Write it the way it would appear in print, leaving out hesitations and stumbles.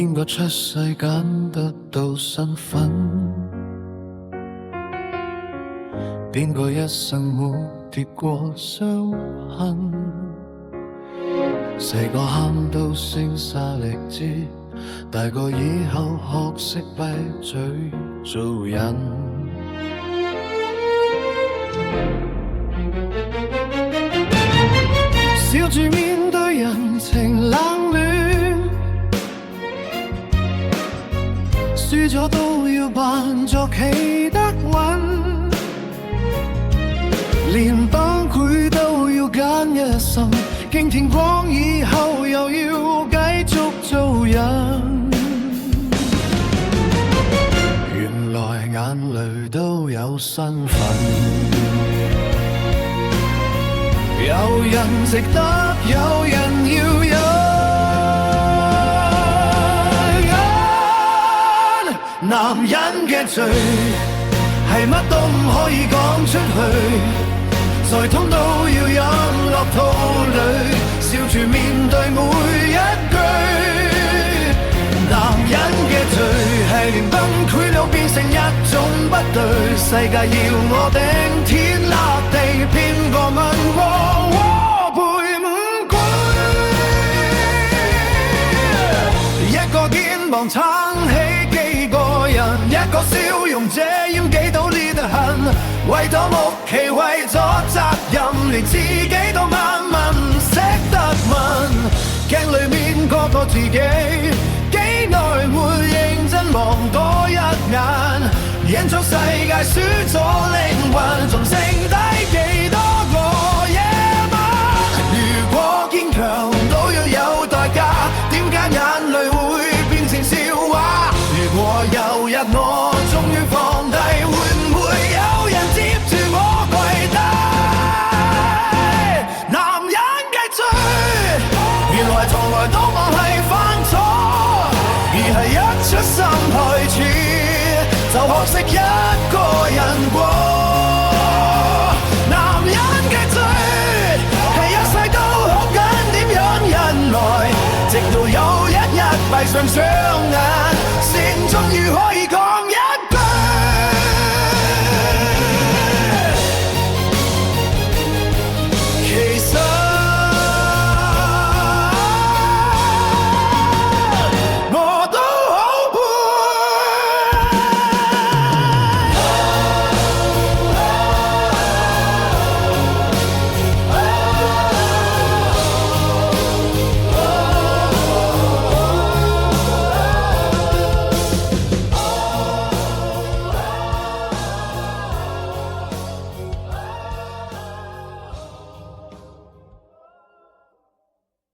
邊個出世揀得到身份？邊個一生冇跌過傷痕？細個喊到聲沙力竭，大個以後學識閉嘴做人。笑住面對人情冷暖，輸咗都要扮作企得穩，連崩潰都要揀一心，驚天光以後又要繼續做人。原來眼淚都有身份，有人值得，有人要忍。男人嘅罪係乜都唔可以講出去，再痛都要飲落肚裏，笑住面對每一句。男人嘅罪係連崩潰都變成一種不對，世界要我頂天立地，邊個問我窩背五跪？一個肩膀撐起幾個人，一個笑容遮掩幾道裂痕，為咗目期，為咗責任，連自己都慢慢唔識得問。鏡裏面個個自己，幾耐會認真望多一眼？贏咗世界，輸咗靈魂，仲剩低幾多個夜晚？如果堅強都要有代價，點解眼淚會變成笑話？如果有日我終於放低，會唔會有人接住我跪低？男人嘅罪，原來從來都唔係犯錯，而係一出生開始就學識一個人過。男人嘅罪係一世都學緊點樣忍耐，直到有一日閉上雙眼，